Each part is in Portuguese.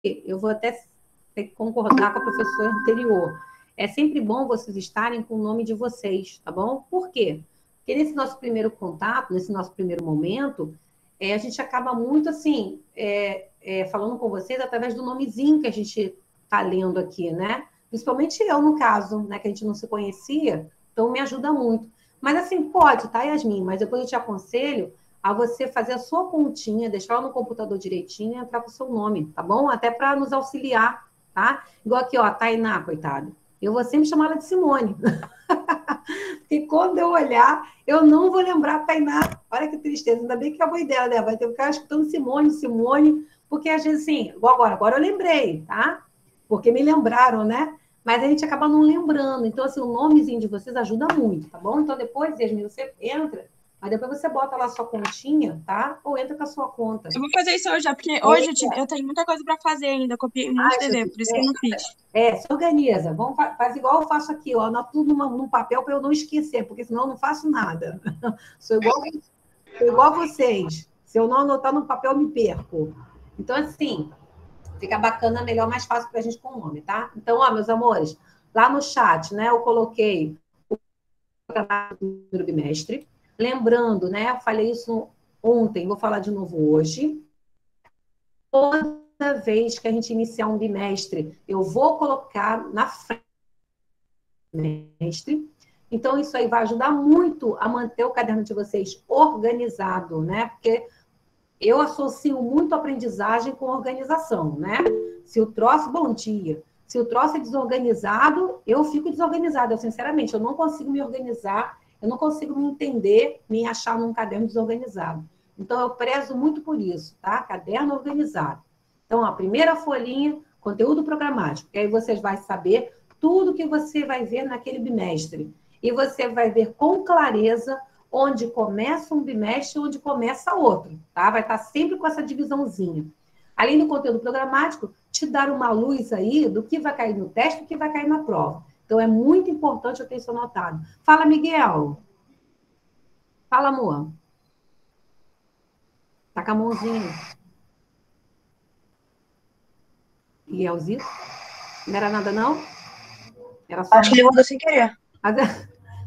eu vou até ter que concordar com a professora anterior. É sempre bom vocês estarem com o nome de vocês, tá bom? Por quê? Porque nesse nosso primeiro contato, nesse nosso primeiro momento, a gente acaba muito assim, falando com vocês através do nomezinho que a gente está lendo aqui, né? Principalmente eu, no caso, né? Que a gente não se conhecia, então me ajuda muito. Mas assim, pode, tá, Yasmin? Mas depois eu te aconselho a você fazer a sua continha, deixar ela no computador direitinho e entrar com o seu nome, tá bom? Até para nos auxiliar, tá? Igual aqui, ó, a Tainá, coitada. Eu vou sempre chamar ela de Simone. Porque quando eu olhar, eu não vou lembrar a Tainá. Olha que tristeza. Ainda bem que é a boa ideia, né? Vai ter que ficar escutando Simone, Simone, porque às vezes, assim, agora eu lembrei, tá? Porque me lembraram, né? Mas a gente acaba não lembrando. Então, assim, o nomezinho de vocês ajuda muito, tá bom? Então, depois, Yasmin, você entra, mas depois você bota lá a sua continha, tá? Ou entra com a sua conta. Eu vou fazer isso hoje, já, porque hoje eu tenho muita coisa para fazer ainda. Eu copiei um monte de dever, por isso que eu não fiz. Se organiza. Faz igual eu faço aqui, ó. Anoto tudo num papel para eu não esquecer, porque senão eu não faço nada. Sou igual a vocês. Se eu não anotar no papel, eu me perco. Então, assim, fica bacana, melhor, mais fácil para a gente com o nome, tá? Então, ó, meus amores, lá no chat, né, eu coloquei o primeiro bimestre. Lembrando, né, eu falei isso ontem, vou falar de novo hoje. Toda vez que a gente iniciar um bimestre, eu vou colocar na frente do bimestre. Então, isso aí vai ajudar muito a manter o caderno de vocês organizado, né? Porque eu associo muito aprendizagem com organização, né? Se o troço, bom dia. Se o troço é desorganizado, eu fico desorganizada. Eu, sinceramente, eu não consigo me organizar, eu não consigo me entender, me achar num caderno desorganizado. Então, eu prezo muito por isso, tá? Caderno organizado. Então, a primeira folhinha, conteúdo programático, que aí vocês vão saber tudo que você vai ver naquele bimestre. E você vai ver com clareza onde começa um bimestre e onde começa outro, tá? Vai estar sempre com essa divisãozinha. Além do conteúdo programático, te dar uma luz aí do que vai cair no teste e do que vai cair na prova. Então, é muito importante eu ter isso anotado. Fala, Miguel. Fala, amor. Tá com a mãozinha. Miguelzito? Não era nada, não? Era só... Acho que ele mandou sem querer.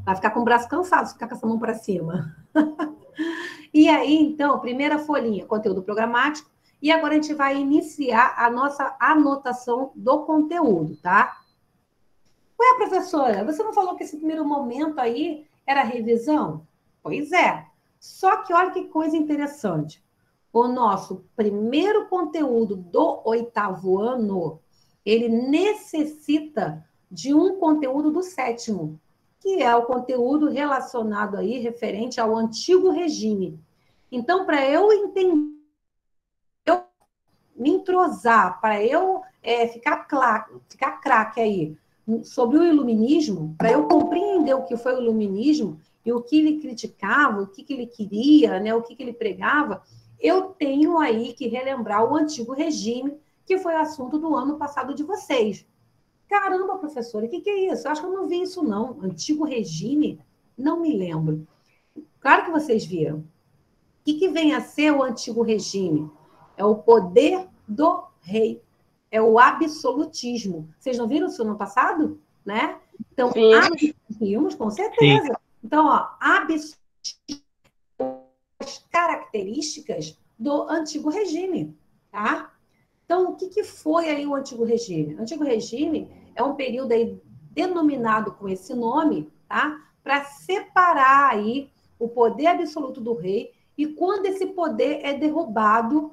Vai ficar com o braço cansado se ficar com essa mão para cima. E aí, então, primeira folhinha, conteúdo programático. E agora a gente vai iniciar a nossa anotação do conteúdo, tá? Ué, professora, você não falou que esse primeiro momento aí era revisão? Pois é. Só que olha que coisa interessante. O nosso primeiro conteúdo do 8º ano, ele necessita de um conteúdo do 7º, que é o conteúdo relacionado aí, referente ao antigo regime. Então, para eu entender, eu me entrosar, para eu ficar craque aí sobre o iluminismo, para eu compreender o que foi o iluminismo e o que ele criticava, o que ele queria, né, o que ele pregava, eu tenho aí que relembrar o antigo regime, que foi assunto do ano passado de vocês. Caramba, professora, o que é isso? Eu acho que eu não vi isso, não. Antigo regime? Não me lembro. Claro que vocês viram. O que vem a ser o antigo regime? É o poder do rei. É o absolutismo. Vocês não viram isso no passado? Né? Então, vimos, com certeza. Sim. Então, ó, absolutismo, as características do antigo regime, tá? Então, o que foi aí o antigo regime? O antigo regime é um período aí denominado com esse nome, tá? Para separar aí o poder absoluto do rei e quando esse poder é derrubado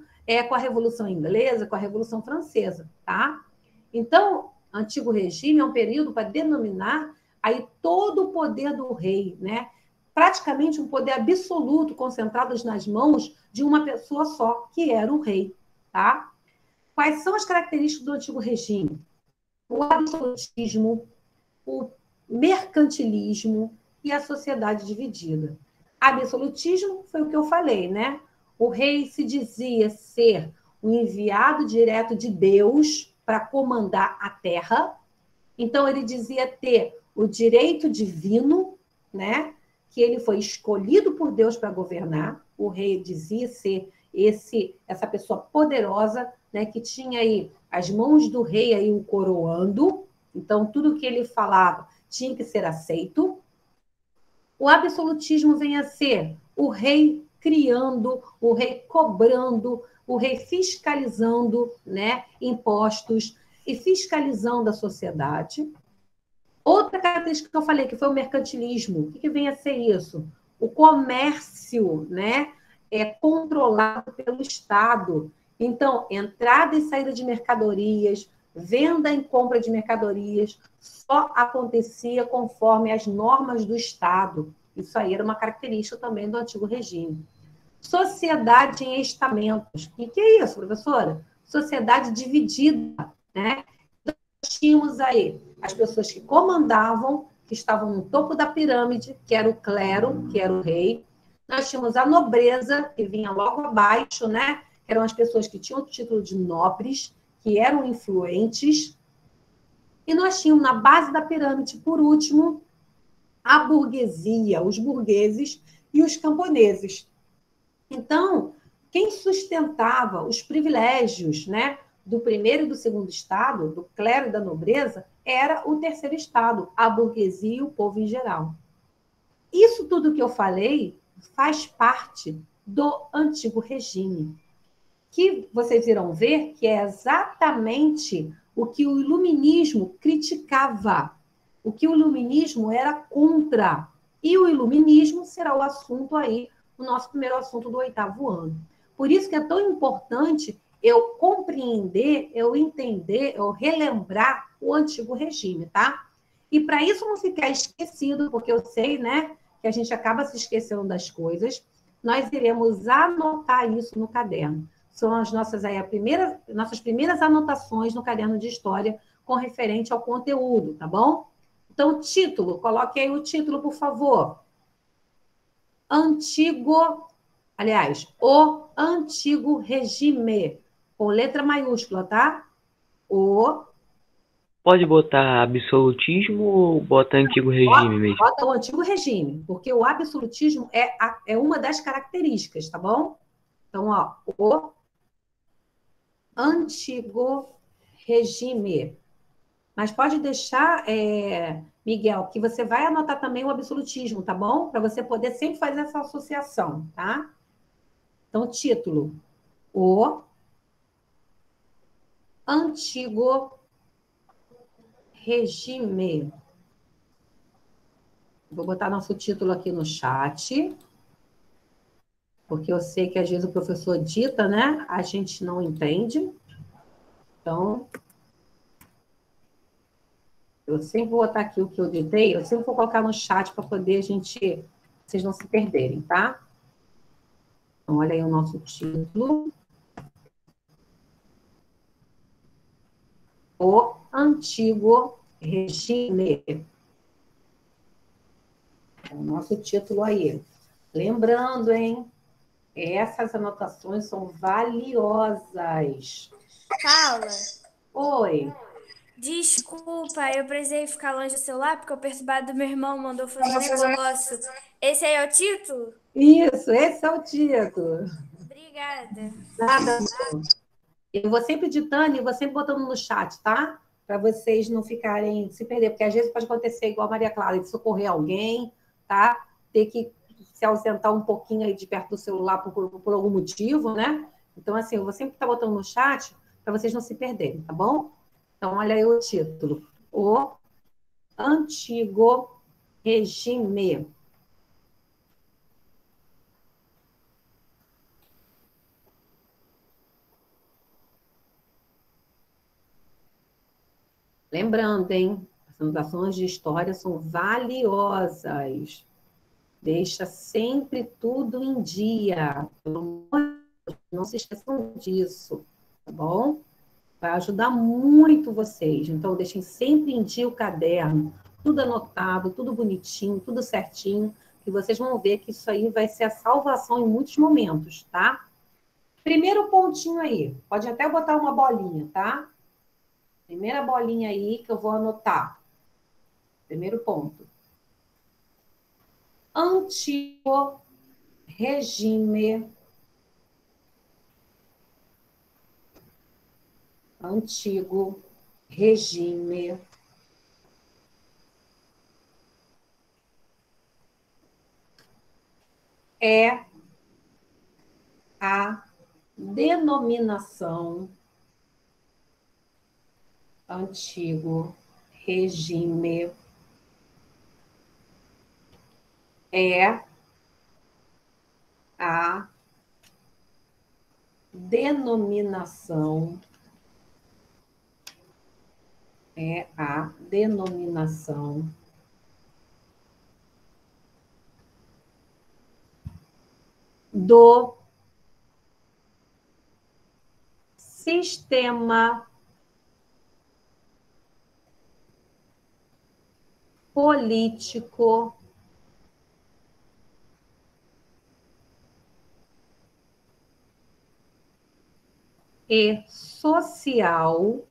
com a Revolução Inglesa, com a Revolução Francesa, tá? Então, antigo regime é um período para denominar aí todo o poder do rei, né? Praticamente um poder absoluto concentrado nas mãos de uma pessoa só, que era o rei, tá? Quais são as características do antigo regime? O absolutismo, o mercantilismo e a sociedade dividida. Absolutismo foi o que eu falei, né? O rei se dizia ser o enviado direto de Deus para comandar a terra. Então, ele dizia ter o direito divino, né? Que ele foi escolhido por Deus para governar. O rei dizia ser essa pessoa poderosa, né? Que tinha aí as mãos do rei aí o coroando, então tudo que ele falava tinha que ser aceito. O absolutismo vem a ser o rei criando, o rei cobrando, o rei fiscalizando, né, impostos e fiscalizando a sociedade. Outra característica que eu falei, que foi o mercantilismo. O que vem a ser isso? O comércio, né, é controlado pelo Estado. Então, entrada e saída de mercadorias, venda e compra de mercadorias, só acontecia conforme as normas do Estado. Isso aí era uma característica também do antigo regime. Sociedade em estamentos. O que é isso, professora? Sociedade dividida, né? Tínhamos aí as pessoas que comandavam, que estavam no topo da pirâmide, que era o clero, que era o rei. Nós tínhamos a nobreza, que vinha logo abaixo, né? Que eram as pessoas que tinham o título de nobres, que eram influentes. E nós tínhamos na base da pirâmide, por último, a burguesia, os burgueses e os camponeses. Então, quem sustentava os privilégios, né, do primeiro e do segundo estado, do clero e da nobreza, era o terceiro estado, a burguesia e o povo em geral. Isso tudo que eu falei faz parte do antigo regime, que vocês irão ver que é exatamente o que o iluminismo criticava, o que o iluminismo era contra. E o iluminismo será o assunto aí, o nosso primeiro assunto do 8º ano. Por isso que é tão importante eu compreender, eu entender, eu relembrar o antigo regime, tá? E para isso não ficar esquecido, porque eu sei, né, que a gente acaba se esquecendo das coisas, nós iremos anotar isso no caderno. São as nossas, aí, nossas primeiras anotações no caderno de história com referente ao conteúdo, tá bom? Então, título, coloque aí o título, por favor. O antigo regime, com letra maiúscula, tá? Pode botar absolutismo ou bota antigo regime mesmo? Bota o antigo regime, porque o absolutismo é uma das características, tá bom? Então, ó, o antigo regime. Mas pode deixar, Miguel, que você vai anotar também o absolutismo, tá bom? Para você poder sempre fazer essa associação, tá? Então, título: O antigo regime. Vou botar nosso título aqui no chat, porque eu sei que às vezes o professor dita, né? A gente não entende. Então, eu sempre vou botar aqui o que eu ditei, eu sempre vou colocar no chat para poder vocês não se perderem, tá? Então, olha aí o nosso título. O antigo regime. É o nosso título aí. Lembrando, hein? Essas anotações são valiosas. Paula, Oi. desculpa, eu precisei ficar longe do celular porque o perturbado do meu irmão mandou fazer um negócio. Esse aí é o título? Isso, esse é o título. Obrigada. Nada. Eu vou sempre ditando e vou sempre botando no chat, tá? Para vocês não ficarem se perder, porque às vezes pode acontecer igual a Maria Clara, de socorrer alguém, tá? Ter que se ausentar um pouquinho aí de perto do celular por algum motivo, né? Então, assim, eu vou sempre estar botando no chat para vocês não se perderem, tá bom? Então, olha aí o título. O antigo regime. Lembrando, hein? As anotações de história são valiosas. Deixa sempre tudo em dia. Não se esqueçam disso, tá bom? Vai ajudar muito vocês. Então, deixem sempre em dia o caderno, tudo anotado, tudo bonitinho, tudo certinho, que vocês vão ver que isso aí vai ser a salvação em muitos momentos, tá? Primeiro pontinho aí, pode até botar uma bolinha, tá? Primeira bolinha aí que eu vou anotar. Primeiro ponto. Antigo regime antigo regime é a denominação antigo regime é a denominação do sistema político e social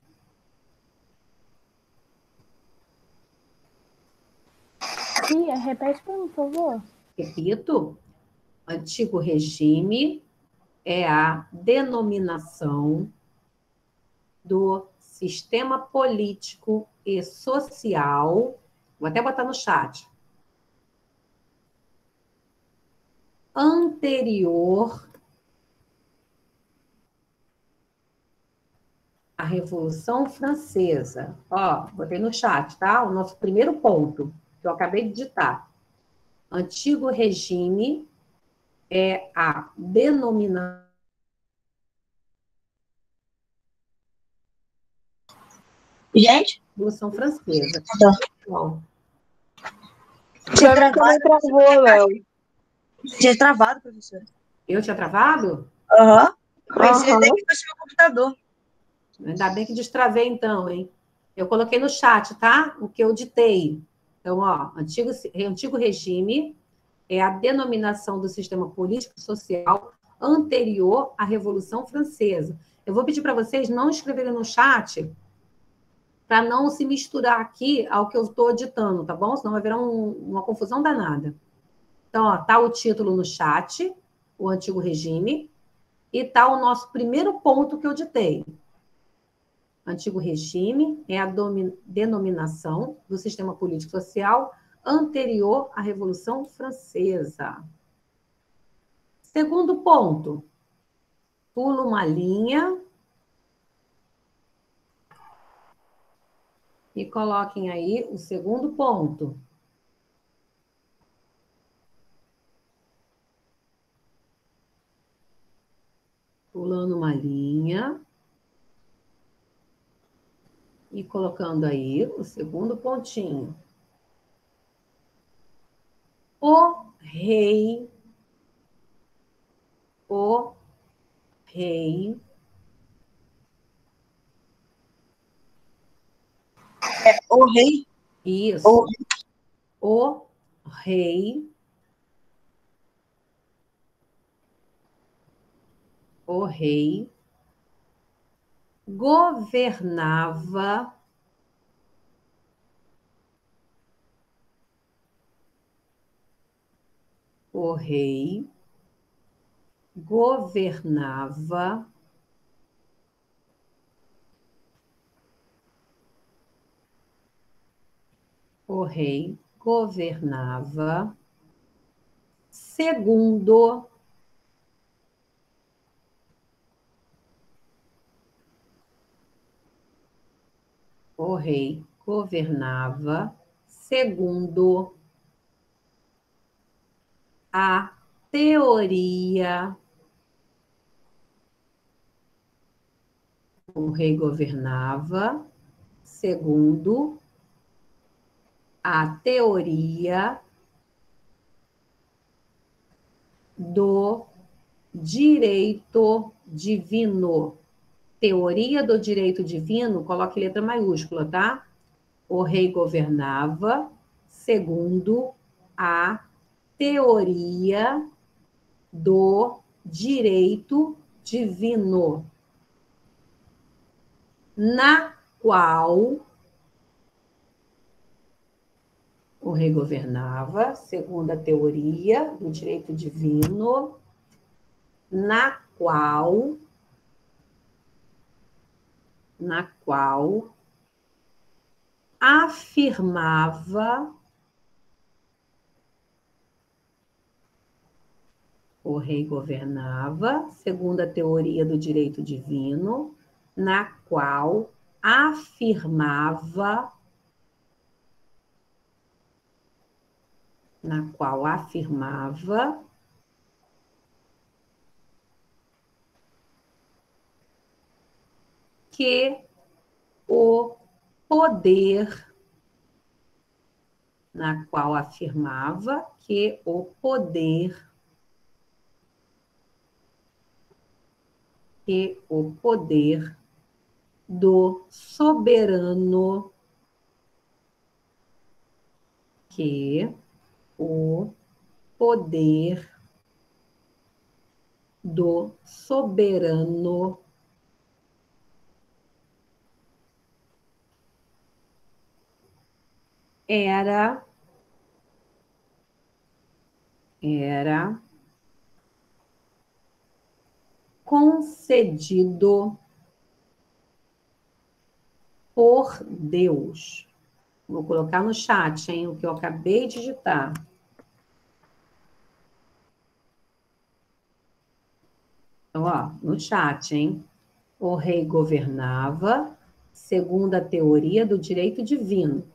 Tia, repete para mim, por favor. repito, antigo regime é a denominação do sistema político e social, vou até botar no chat, anterior à Revolução Francesa. Ó, botei no chat, tá? O nosso primeiro ponto, que eu acabei de digitar. Antigo regime é a denominação Gente, Revolução Francesa. Tá. Bom, tinha travado, travou, Léo. tinha travado, professora. eu tinha travado? Aham. Pensei até que fosse meu computador. Ainda bem que destravei, então, hein? Eu coloquei no chat, tá? O que eu ditei. Então, ó, antigo regime é a denominação do sistema político e social anterior à Revolução Francesa. Eu vou pedir para vocês não escreverem no chat para não se misturar aqui ao que eu estou ditando, tá bom? Senão vai virar uma confusão danada. Então, ó, tá o título no chat, o antigo regime, e tá o nosso primeiro ponto que eu ditei. Antigo regime é a denominação do sistema político-social anterior à Revolução Francesa. Segundo ponto, pulo uma linha e coloquem aí o segundo ponto. Pulando uma linha e colocando aí o segundo pontinho. O rei o rei isso, o rei governava o rei governava segundo o rei governava segundo a teoria. O rei governava segundo a teoria do direito divino. Teoria do direito divino, coloque letra maiúscula, tá? O rei governava segundo a teoria do direito divino, na qual o rei governava segundo a teoria do direito divino, na qual na qual afirmava o rei governava, segundo a teoria do direito divino, na qual afirmava que o poder, na qual afirmava que o poder do soberano, que o poder do soberano era concedido por Deus. Vou colocar no chat, hein, o que eu acabei de digitar. Então, ó, no chat, hein? O rei governava segundo a teoria do direito divino,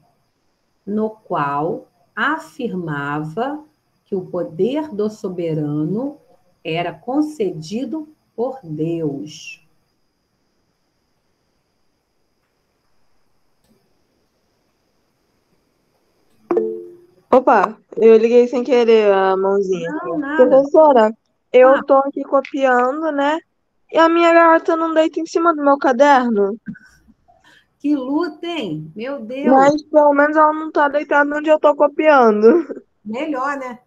no qual afirmava que o poder do soberano era concedido por Deus. Opa, eu liguei sem querer a mãozinha. Não, nada. Professora, eu tô aqui copiando, né? E a minha garota não deita em cima do meu caderno. Que luta, hein? Meu Deus. Mas pelo menos ela não tá deitada onde eu tô copiando. Melhor, né?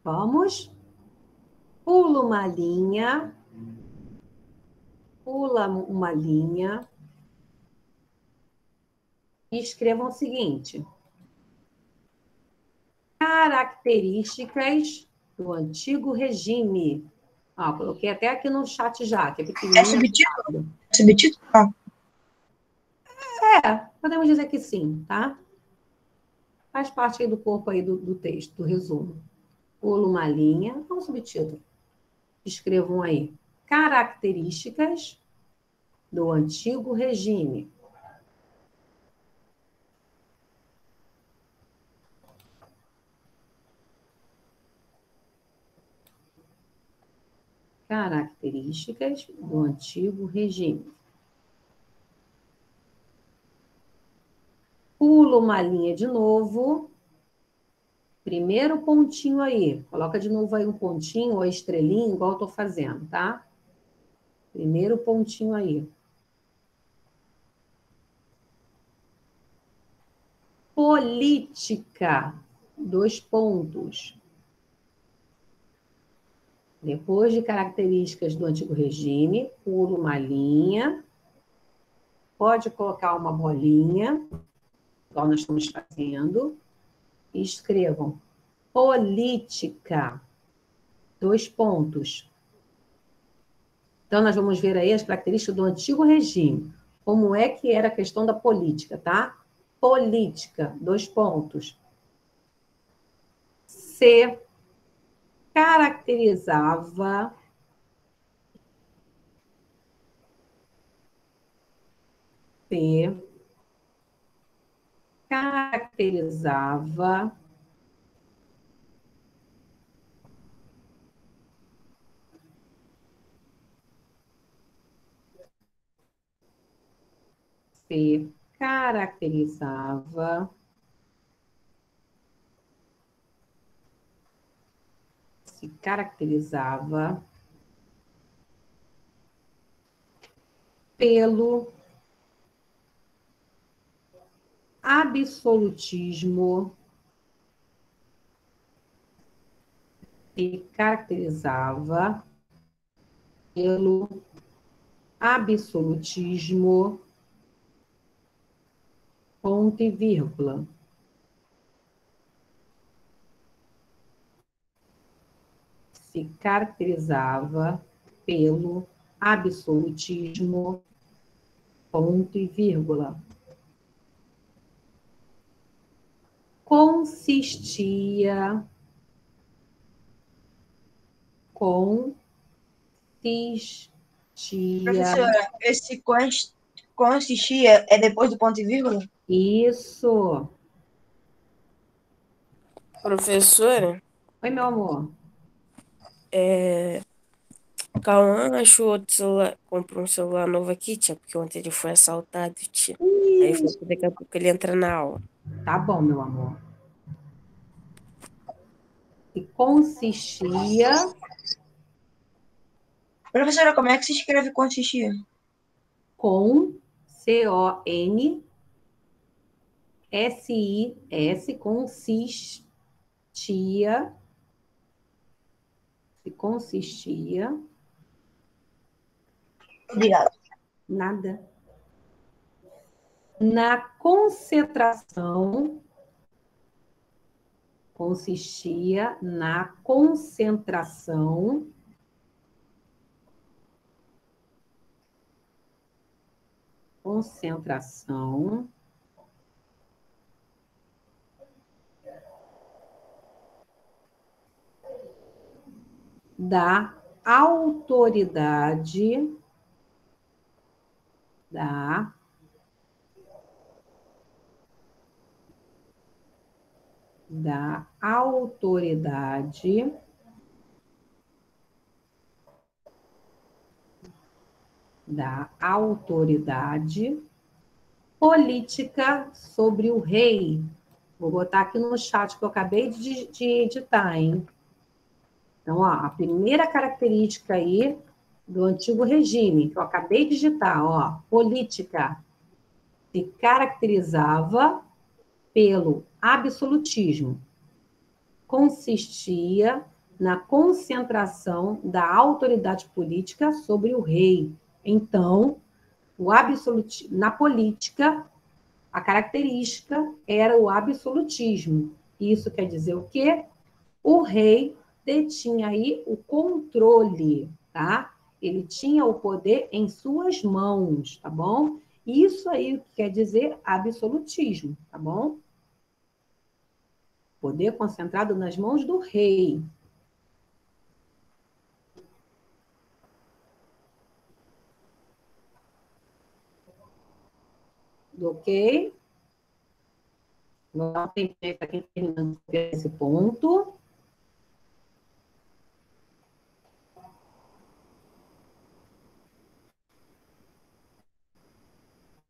Vamos. Pula uma linha. Pula uma linha. E escrevam o seguinte: características do antigo regime. Ó, coloquei até aqui no chat já, que é É pequenininho. subtítulo? Subtítulo? Não. Podemos dizer que sim, tá? Faz parte aí do corpo aí do texto, do resumo. Pula uma linha, um subtítulo. Escrevam aí: características do antigo regime. Características do antigo regime. Pula uma linha de novo. Primeiro pontinho aí. Coloca de novo aí um pontinho ou a estrelinha, igual eu estou fazendo, tá? Primeiro pontinho aí. Política. 2 pontos. Depois de características do antigo regime, pula uma linha. Pode colocar uma bolinha, igual nós estamos fazendo. E escrevam política. 2 pontos. Então, nós vamos ver aí as características do antigo regime. Como é que era a questão da política, tá? Política, 2 pontos. Se caracterizava caracterizava se caracterizava se caracterizava pelo absolutismo, se caracterizava pelo absolutismo, ponto e vírgula. Se se caracterizava pelo absolutismo, ponto e vírgula. Consistia Professora, esse consistia é depois do ponto e vírgula? Isso. Professora, Oi, meu amor. Cauã achou outro celular, comprou um celular novo aqui, tia, porque ontem ele foi assaltado, tia. Aí falou que daqui a pouco ele entra na aula. Tá bom, meu amor. E consistia Professora, como é que se escreve consistia? com C-O-N S-I-S, consistia, Obrigado. nada, na concentração, consistia na concentração da autoridade da autoridade política sobre o rei. Vou botar aqui no chat que eu acabei de editar, hein? Então, ó, a primeira característica aí do antigo regime, que eu acabei de digitar, ó, política, se caracterizava pelo absolutismo, consistia na concentração da autoridade política sobre o rei. Então, na política, a característica era o absolutismo. Isso quer dizer o quê? O rei detinha aí o controle, tá? Ele tinha o poder em suas mãos, tá bom? Isso aí quer dizer absolutismo, tá bom? Poder concentrado nas mãos do rei. Ok? Vamos dar um tempinho para quem terminando esse ponto.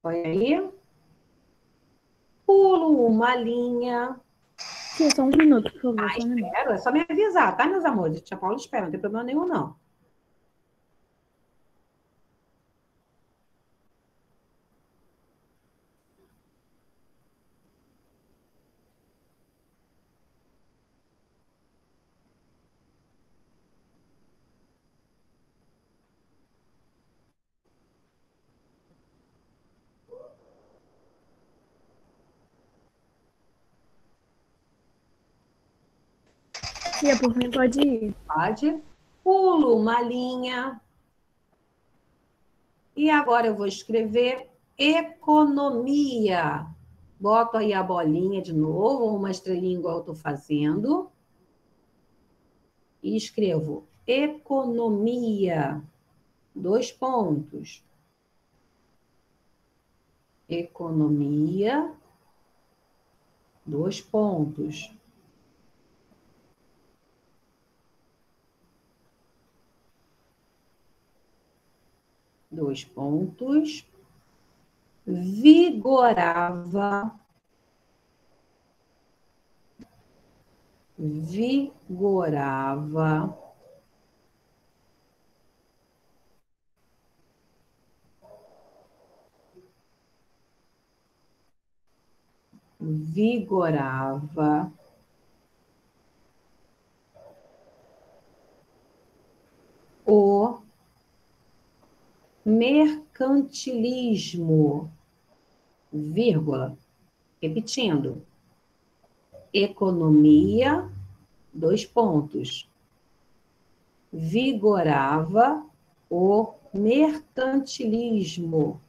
Olha aí. Pulo uma linha. Tia, só um minuto, por favor, só um minuto. Espero, é só me avisar, tá, meus amores? Tia Paula espera, não tem problema nenhum, não. Tia, por mim pode ir. Pode. Pulo uma linha. E agora eu vou escrever economia. Boto aí a bolinha de novo, uma estrelinha igual eu estou fazendo. E escrevo economia. 2 pontos. Economia. 2 pontos. Dois pontos. Vigorava. Vigorava. Vigorava. O mercantilismo, vírgula, repetindo, economia, 2 pontos, vigorava o mercantilismo,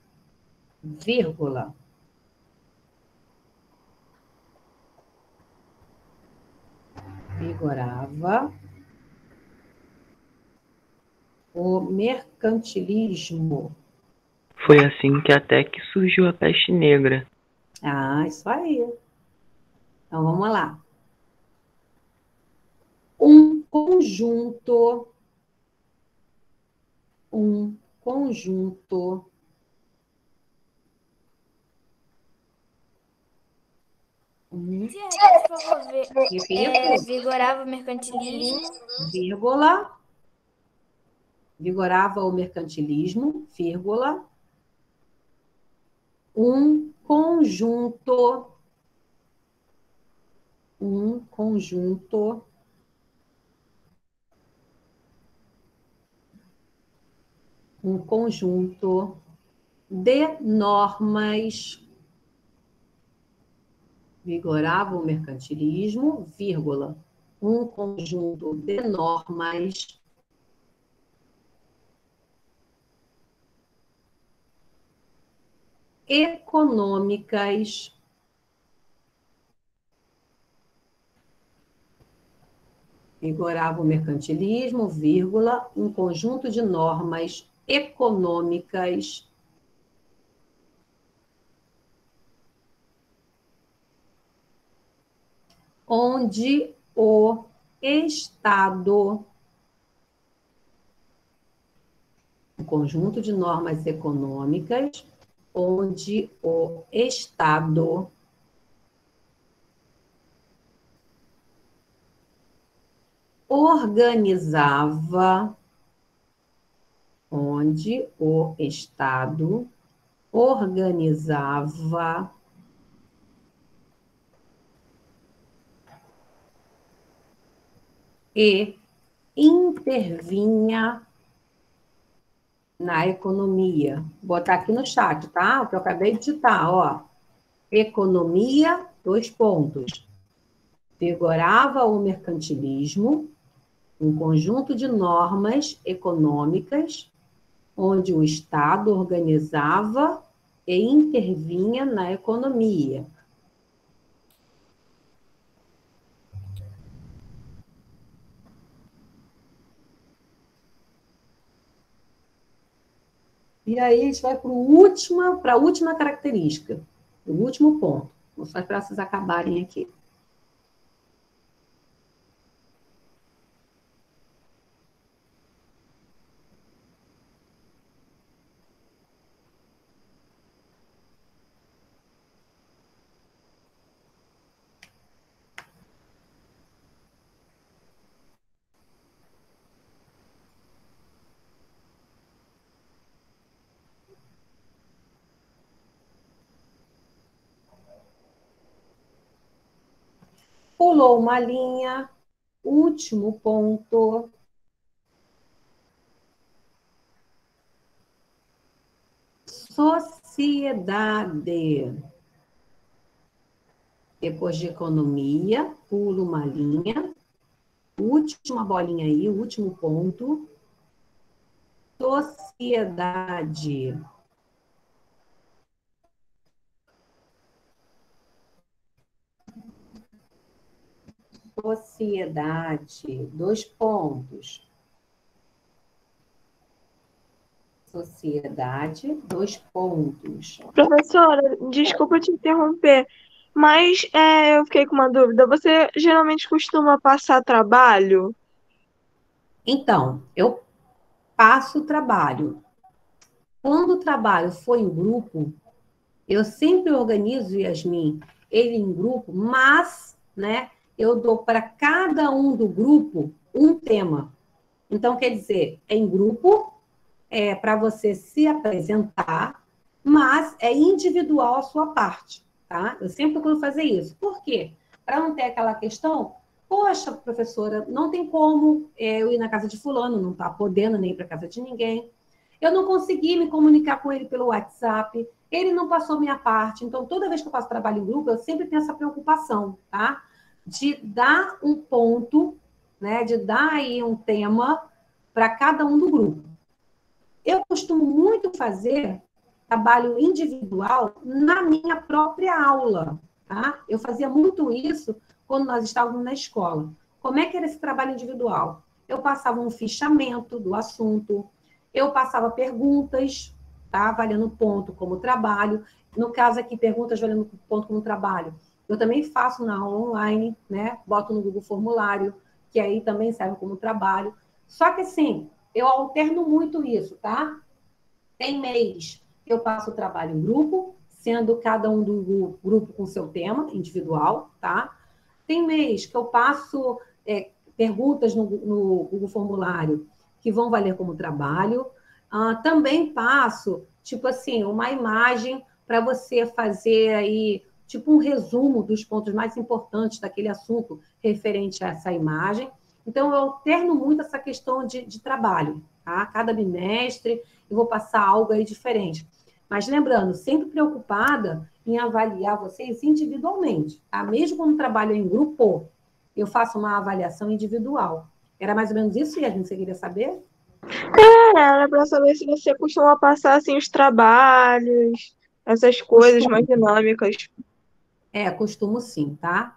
vírgula. Vigorava o mercantilismo. Foi assim que até que surgiu a peste negra. Ah, isso aí. Então, vamos lá. Um conjunto Tia, repete, por favor. repito, Vigorava o mercantilismo. vírgula, vigorava o mercantilismo, vírgula, um conjunto de normas, vigorava o mercantilismo, vírgula, um conjunto de normas econômicas vigorava o mercantilismo, vírgula, um conjunto de normas econômicas onde o Estado, um conjunto de normas econômicas onde o Estado organizava, onde o Estado organizava e intervinha na economia. Vou botar aqui no chat, tá? O que eu acabei de digitar, ó. Economia, 2 pontos. Vigorava o mercantilismo, um conjunto de normas econômicas onde o Estado organizava e intervinha na economia. E aí a gente vai para a última característica, o último ponto. Vou só para vocês acabarem aqui. Pulou uma linha, último ponto. Sociedade. Depois de economia, pulo uma linha. Última bolinha aí, último ponto. Sociedade. Sociedade. 2 pontos. Sociedade, 2 pontos. Professora, desculpa te interromper, mas eu fiquei com uma dúvida. Você geralmente costuma passar trabalho? Então, eu passo trabalho. Quando o trabalho for em grupo, eu sempre organizo, Yasmin, ele em grupo, mas, né, eu dou para cada um do grupo um tema. Então, quer dizer, é em grupo, é para você se apresentar, mas é individual a sua parte, tá? Eu sempre procuro fazer isso. Por quê? Para não ter aquela questão, poxa, professora, não tem como eu ir na casa de fulano, não está podendo nem ir para casa de ninguém. Eu não consegui me comunicar com ele pelo WhatsApp, ele não passou minha parte. Então, toda vez que eu faço trabalho em grupo, eu sempre tenho essa preocupação, tá? De dar um ponto, né? De dar aí um tema para cada um do grupo. Eu costumo muito fazer trabalho individual na minha própria aula, tá? Eu fazia muito isso quando nós estávamos na escola. Como é que era esse trabalho individual? Eu passava um fichamento do assunto, eu passava perguntas, tá? Valendo ponto como trabalho. No caso aqui, perguntas valendo ponto como trabalho. Eu também faço na aula online, né? Boto no Google Formulário, que aí também serve como trabalho. Só que, assim, eu alterno muito isso, tá? Tem mês que eu passo o trabalho em grupo, sendo cada um do grupo com seu tema individual, tá? Tem mês que eu passo perguntas no Google Formulário que vão valer como trabalho. Também passo, tipo assim, uma imagem para você fazer aí, tipo um resumo dos pontos mais importantes daquele assunto referente a essa imagem. Então, eu alterno muito essa questão de trabalho, tá? Cada bimestre eu vou passar algo aí diferente. Mas lembrando, sempre preocupada em avaliar vocês individualmente, tá? Mesmo quando trabalho em grupo, eu faço uma avaliação individual. Era mais ou menos isso, Yasmin, você queria saber? Era para saber se você costuma passar assim os trabalhos, essas coisas mais dinâmicas. Costumo sim, tá?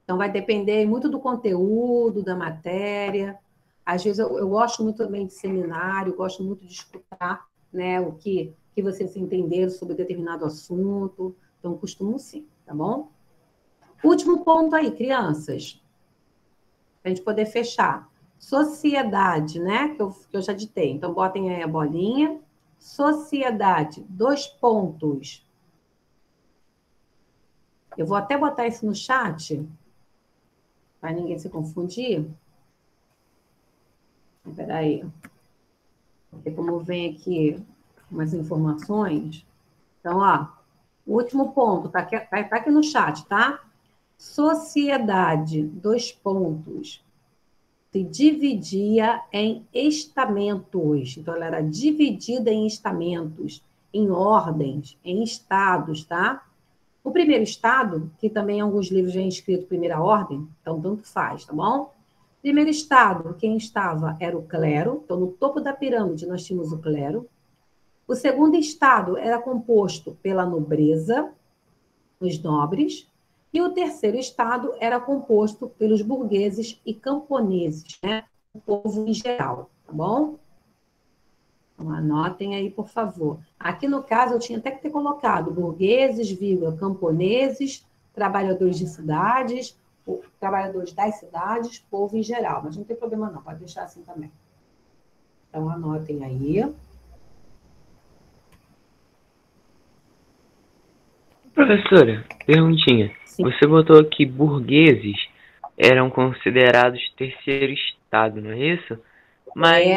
Então, vai depender muito do conteúdo, da matéria. Às vezes, eu gosto muito também de seminário, gosto muito de escutar, né, o que vocês entenderam sobre determinado assunto. Então, costumo sim, tá bom? Último ponto aí, crianças. Para a gente poder fechar. Sociedade, né, que eu já ditei. Então, botem aí a bolinha. Sociedade, 2 pontos. Eu vou até botar isso no chat, para ninguém se confundir. Espera aí. Porque como vem aqui umas informações... Então, ó, o último ponto, tá aqui no chat, tá? Sociedade, 2 pontos. Se dividia em estamentos. Então, ela era dividida em estamentos, em ordens, em estados, tá? O primeiro estado, que também em alguns livros já é escrito primeira ordem, então tanto faz, tá bom? Primeiro estado, quem estava era o clero, então no topo da pirâmide nós tínhamos o clero. O segundo estado era composto pela nobreza, os nobres, e o terceiro estado era composto pelos burgueses e camponeses, né? O povo em geral, tá bom? Então, anotem aí, por favor. Aqui, no caso, eu tinha até que ter colocado burgueses, camponeses, trabalhadores de cidades, trabalhadores das cidades, povo em geral. Mas não tem problema não, pode deixar assim também. Então, anotem aí. Professora, perguntinha. Sim. Você botou que burgueses eram considerados terceiro estado, não é isso? Mas,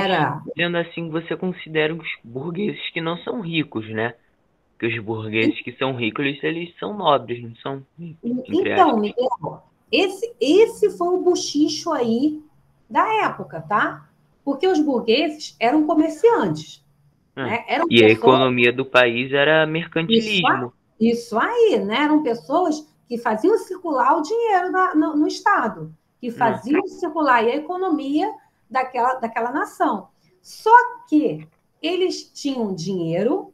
sendo assim, você considera os burgueses que não são ricos, né? Porque os burgueses que são ricos, eles são nobres, não são ricos. Então, Miguel, esse foi o bochicho aí da época, tá? Porque os burgueses eram comerciantes. Né? Eram e pessoas... a economia do país era mercantilismo. Isso aí, né? Eram pessoas que faziam circular o dinheiro no Estado, que faziam circular a economia daquela nação. Só que eles tinham dinheiro,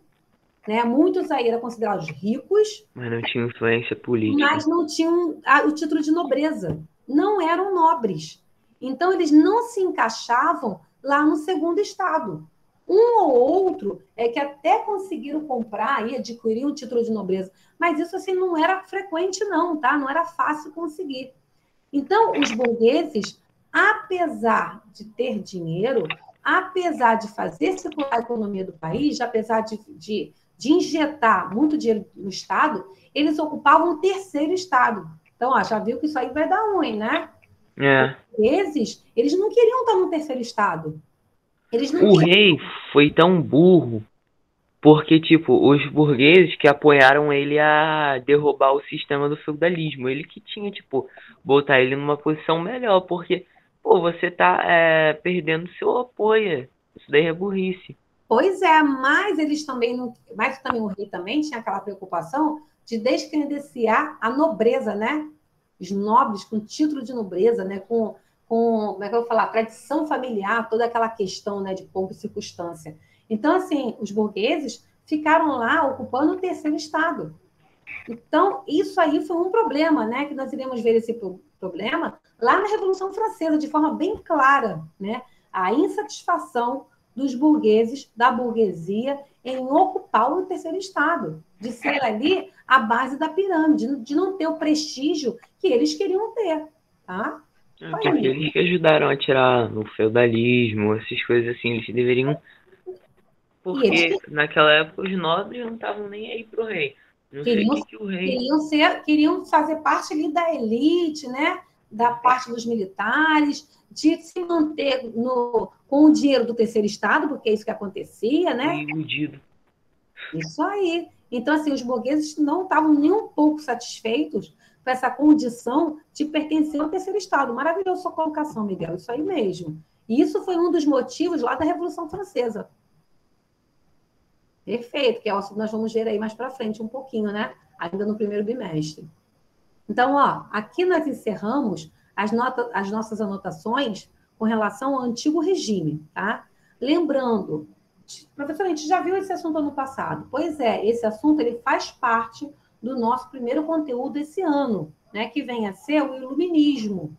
né? Muitos aí eram considerados ricos. Mas não tinham influência política. Mas não tinham o título de nobreza. Não eram nobres. Então, eles não se encaixavam lá no segundo estado. Um ou outro é que até conseguiram comprar e adquirir um título de nobreza. Mas isso, assim, não era frequente, não, tá? Não era fácil conseguir. Então, os burgueses, apesar de ter dinheiro, apesar de fazer circular a economia do país, apesar de injetar muito dinheiro no Estado, eles ocupavam o terceiro estado. Então, ó, já viu que isso aí vai dar ruim, né? Os burgueses, eles não queriam estar no terceiro estado. O rei foi tão burro porque, tipo, os burgueses que apoiaram ele a derrubar o sistema do feudalismo. Ele que tinha, tipo, botar ele numa posição melhor, porque, pô, você tá perdendo seu apoio. Isso daí é burrice. Pois é, mas eles também não. Mas também o rei também tinha aquela preocupação de descredenciar a nobreza, né? Os nobres com título de nobreza, né? Com como é que eu vou falar, tradição familiar, toda aquela questão, né, de pompa e circunstância. Então, assim, os burgueses ficaram lá ocupando o terceiro estado. Então, isso aí foi um problema, né, que nós iremos ver esse problema lá na Revolução Francesa, de forma bem clara, né, a insatisfação dos burgueses, da burguesia, em ocupar o terceiro estado, de ser ali a base da pirâmide, de não ter o prestígio que eles queriam ter, tá? Porque eles que ajudaram a tirar o feudalismo, essas coisas assim, eles deveriam. Porque naquela época os nobres não estavam nem aí pro rei. Não sei o que o rei. Queriam fazer parte ali da elite, né? Da parte dos militares, de se manter com o dinheiro do terceiro estado, porque é isso que acontecia, né? Iludido. Isso aí. Então, assim, os burgueses não estavam nem um pouco satisfeitos com essa condição de pertencer ao terceiro estado. Maravilhosa sua colocação, Miguel, isso aí mesmo. E isso foi um dos motivos lá da Revolução Francesa. Perfeito, que é o que nós vamos ver aí mais para frente um pouquinho, né? Ainda no primeiro bimestre. Então, ó, aqui nós encerramos as nossas anotações com relação ao antigo regime, tá? Lembrando, professor, a gente já viu esse assunto ano passado. Pois é, esse assunto ele faz parte do nosso primeiro conteúdo esse ano, né? Que vem a ser o iluminismo.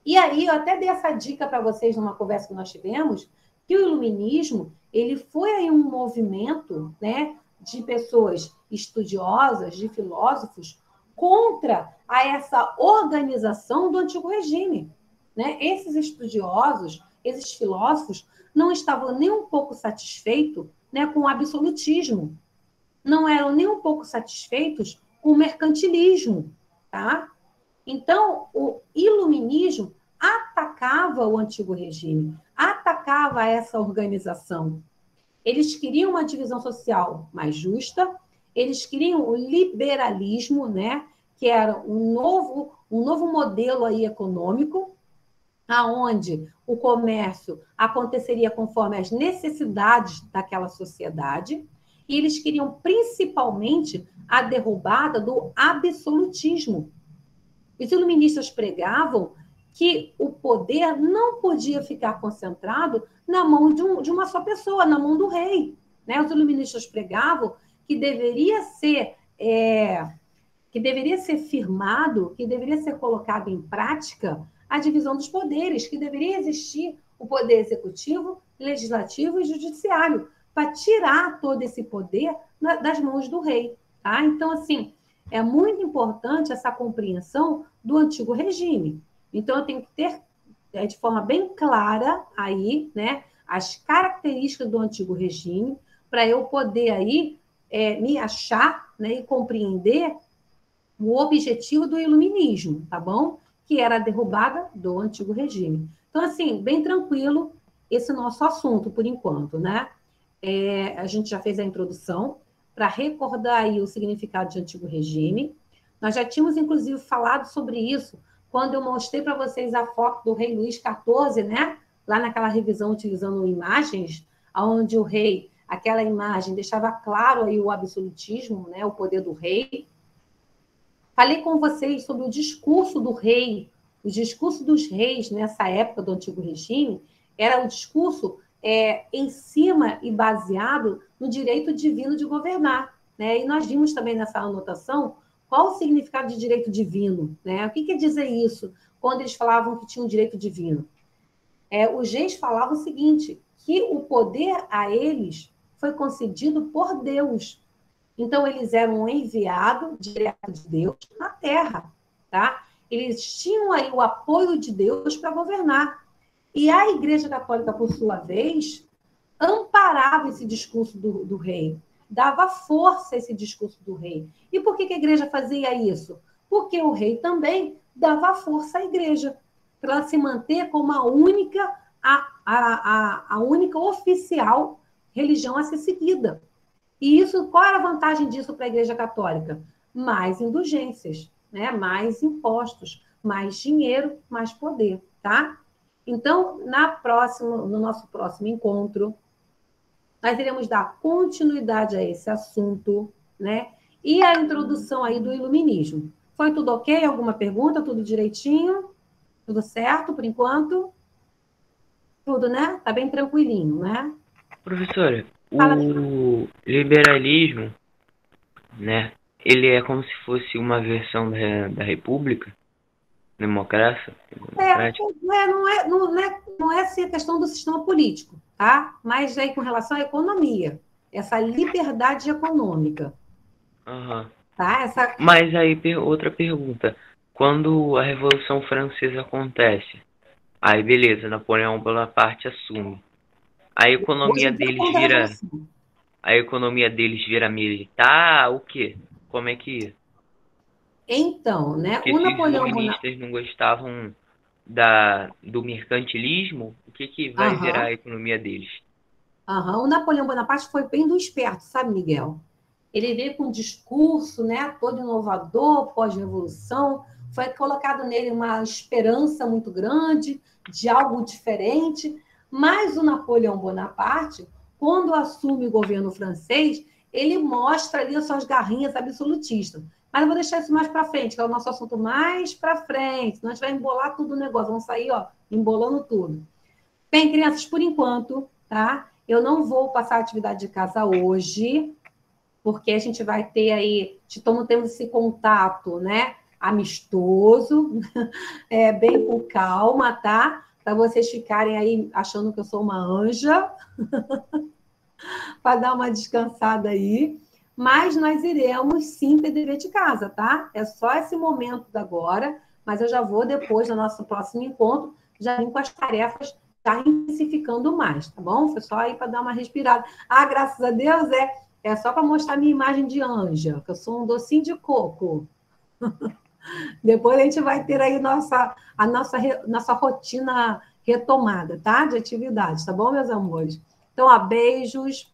E aí, eu até dei essa dica para vocês numa conversa que nós tivemos, que o iluminismo ele foi aí um movimento, né, de pessoas estudiosas, de filósofos, contra essa organização do antigo regime. Né? Esses estudiosos, esses filósofos, não estavam nem um pouco satisfeitos, né, com o absolutismo, não eram nem um pouco satisfeitos com o mercantilismo. Tá? Então, o iluminismo atacava o antigo regime, atacava essa organização. Eles queriam uma divisão social mais justa, eles queriam o liberalismo, né, que era um novo modelo aí econômico, aonde o comércio aconteceria conforme as necessidades daquela sociedade, e eles queriam principalmente a derrubada do absolutismo. Os iluministas pregavam que o poder não podia ficar concentrado na mão de uma só pessoa, na mão do rei. Né? Os iluministas pregavam que deveria ser firmado, que deveria ser colocado em prática a divisão dos poderes, que deveria existir o poder executivo, legislativo e judiciário, para tirar todo esse poder das mãos do rei. Tá? Então, assim, é muito importante essa compreensão do antigo regime. Então, eu tenho que ter de forma bem clara aí, né, as características do antigo regime, para eu poder aí me achar, né, e compreender o objetivo do iluminismo, tá bom? Que era a derrubada do antigo regime. Então, assim, bem tranquilo esse nosso assunto, por enquanto, né? A gente já fez a introdução para recordar aí o significado de antigo regime. Nós já tínhamos, inclusive, falado sobre isso quando eu mostrei para vocês a foto do rei Luís XIV, né? Lá naquela revisão utilizando imagens, onde o rei, aquela imagem deixava claro aí o absolutismo, né? O poder do rei. Falei com vocês sobre o discurso do rei, o discurso dos reis nessa época do antigo regime, era um discurso em cima e baseado no direito divino de governar. Né? E nós vimos também nessa anotação qual o significado de direito divino. Né? O que quer dizer isso quando eles falavam que tinham um direito divino? Os reis falavam o seguinte, que o poder a eles foi concedido por Deus. Então, eles eram um enviado direto de Deus na Terra. Tá? Eles tinham aí o apoio de Deus para governar. E a Igreja Católica, por sua vez, amparava esse discurso do rei, dava força a esse discurso do rei. E por que a Igreja fazia isso? Porque o rei também dava força à Igreja, para ela se manter como a única oficial religião a ser seguida. E isso, qual era a vantagem disso para a Igreja Católica? Mais indulgências, né? Mais impostos, mais dinheiro, mais poder, tá? Então, no nosso próximo encontro, nós iremos dar continuidade a esse assunto, né? E a introdução aí do iluminismo. Foi tudo ok? Alguma pergunta? Tudo direitinho? Tudo certo por enquanto? Tudo, né? Tá bem tranquilinho, né? Professora, Fala. o liberalismo, né? Ele é como se fosse uma versão da República Democrática. Não é assim a questão do sistema político, tá? Mas aí com relação à economia, essa liberdade econômica, Aham. tá? Essa, Mas aí, outra pergunta. Quando a Revolução Francesa acontece, aí beleza, Napoleão Bonaparte assume. A hoje economia em dia, deles conta a vira, revolução. a economia deles vira militar, o quê? Como é que? Então, né? Porque O se os Napoleão Bonaparte. iluministas não gostavam do mercantilismo, o que vai virar a economia deles? O Napoleão Bonaparte foi bem do esperto, sabe, Miguel? Ele veio com um discurso, né, todo inovador, pós-revolução, foi colocado nele uma esperança muito grande de algo diferente, mas o Napoleão Bonaparte, quando assume o governo francês, ele mostra ali as suas garrinhas absolutistas. Mas eu vou deixar isso mais para frente, que é o nosso assunto mais para frente, senão a gente vai embolar tudo o negócio, vamos sair, ó, embolando tudo. Bem, crianças, por enquanto, tá? Eu não vou passar a atividade de casa hoje, porque a gente vai ter aí, estamos tendo esse contato, né? Amistoso, bem com calma, tá? Para vocês ficarem aí achando que eu sou uma anja, para dar uma descansada aí. Mas nós iremos sim ter dever de casa, tá? É só esse momento da agora, mas eu já vou depois do nosso próximo encontro, já vim com as tarefas já intensificando mais, tá bom? Foi só aí para dar uma respirada. Ah, graças a Deus, é só para mostrar minha imagem de anja, que eu sou um docinho de coco. Depois a gente vai ter aí a nossa rotina retomada, tá? De atividades, tá bom, meus amores? Então, ó, beijos.